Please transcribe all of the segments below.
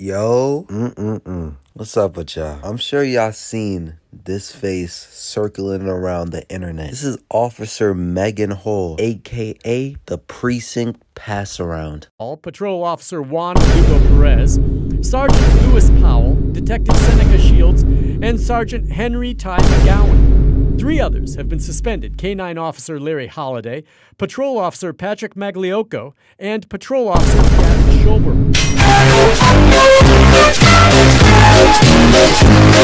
Yo, what's up with y'all? I'm sure y'all seen this face circling around the internet. This is Officer Maegan Hall, aka the Precinct Pass-Around. Patrol Officer Juan Hugo Perez, Sergeant Lewis Powell, Detective Seneca Shields, and Sergeant Henry Ty McGowan. 3 others have been suspended: K-9 Officer Larry Holliday, Patrol Officer Patrick Magliocco, and Patrol Officer Gavin Schober.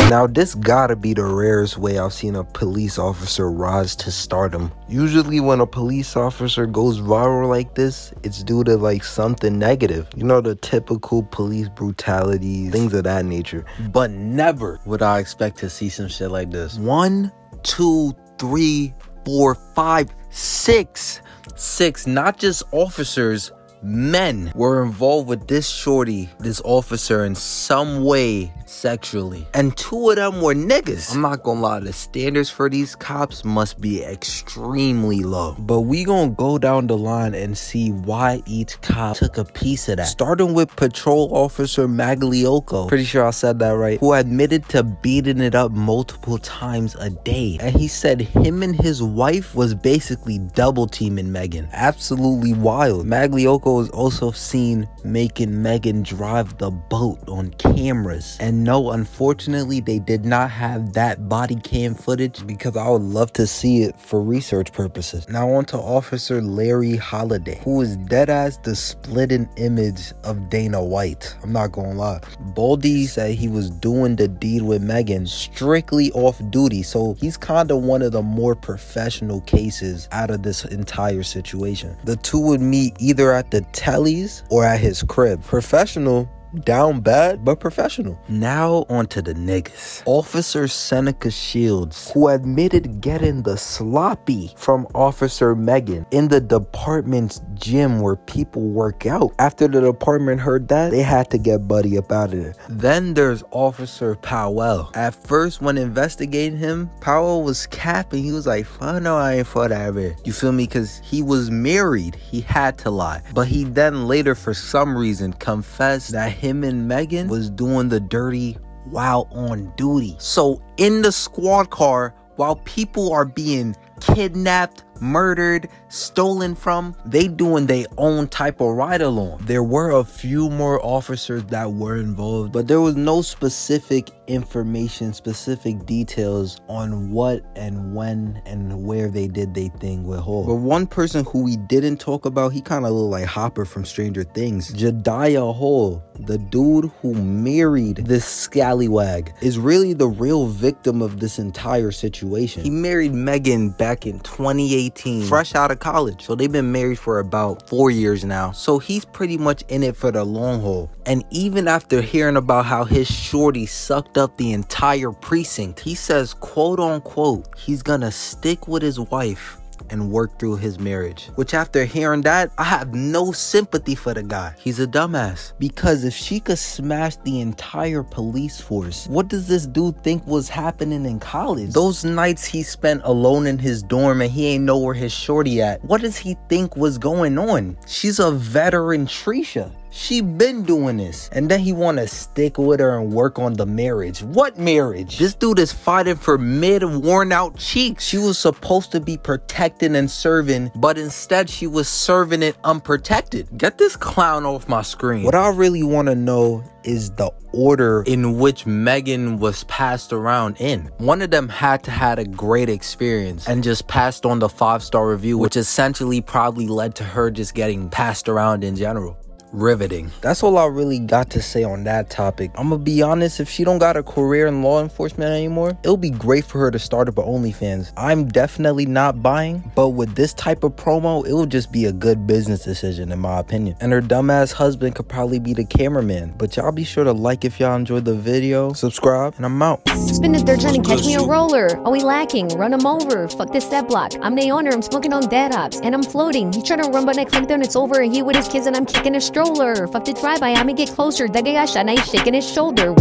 Now, this gotta be the rarest way I've seen a police officer rise to stardom. Usually when a police officer goes viral like this, it's due to like something negative. You know, the typical police brutality, things of that nature. But never would I expect to see some shit like this. 1, 2, 3, 4, 5, 6. 6, not just officers, men were involved with this shorty, this officer, in some way sexually, and 2 of them were niggas. I'm not gonna lie, the standards for these cops must be extremely low, but we gonna go down the line and see why each cop took a piece of that, starting with Patrol Officer Magliocco, pretty sure I said that right, who admitted to beating it up multiple times a day, and he said him and his wife was basically double teaming Maegan. Absolutely wild. Magliocco was also seen making Maegan drive the boat on cameras, and no, unfortunately they did not have that body cam footage because I would love to see it for research purposes. Now on to Officer Larry Holliday, who is deadass the splitting image of Dana White. I'm not gonna lie, Baldy said he was doing the deed with Maegan strictly off duty, so he's kind of one of the more professional cases out of this entire situation. The two would meet either at the tellies or at his crib. Professional, down bad, but professional. Now onto the niggas. Officer Seneca Shields, who admitted getting the sloppy from Officer Maegan in the department's gym where people work out. After the department heard that, they had to get Buddy up out of there. Then there's Officer Powell. At first, when investigating him, Powell was capping. He was like, fuck no, I ain't for that bitch. You feel me? Because he was married. He had to lie. But he then later, for some reason, confessed that him and Maegan was doing the dirty while on duty. So in the squad car, while people are being kidnapped, murdered, stolen from, they doing their own type of ride along. There were a few more officers that were involved, but there was no specific information, specific details on what and when and where they did their thing with Hall. But one person who we didn't talk about, he kind of looked like Hopper from Stranger Things. Jediah Hall, the dude who married this scallywag, is really the real victim of this entire situation. He married Maegan back in 2018, fresh out of college. So they've been married for about 4 years now. So he's pretty much in it for the long haul. And even after hearing about how his shorty sucked up the entire precinct, he says, quote unquote, he's gonna stick with his wife and work through his marriage. Which, after hearing that, I have no sympathy for the guy. He's a dumbass. Because if she could smash the entire police force, what does this dude think was happening in college? Those nights he spent alone in his dorm and he ain't know where his shorty at, what does he think was going on? She's a veteran Trisha. She been doing this, and then he want to stick with her and work on the marriage. What marriage? This dude is fighting for mid-worn out cheeks. She was supposed to be protecting and serving, but instead she was serving it unprotected. Get this clown off my screen. What I really want to know is the order in which Maegan was passed around in. One of them had to had a great experience and just passed on the 5-star review, which essentially probably led to her just getting passed around in general. Riveting. That's all I really got to say on that topic. I'm gonna be honest, if she don't got a career in law enforcement anymore, it'll be great for her to start up her OnlyFans. I'm definitely not buying, but with this type of promo, it will just be a good business decision in my opinion. And her dumbass husband could probably be the cameraman. But y'all be sure to like if y'all enjoyed the video, subscribe, and I'm out. Spin the third trying to catch me a roller. Oh, we lacking. Run him over. Fuck this step block. I'm the owner. I'm smoking on dead ops. And I'm floating. He's trying to run, but I clicked on it's over. And he with his kids and I'm kicking a stroller. Fuck the drive-by. I'ma get closer. That guy got shot and he's shaking his shoulder.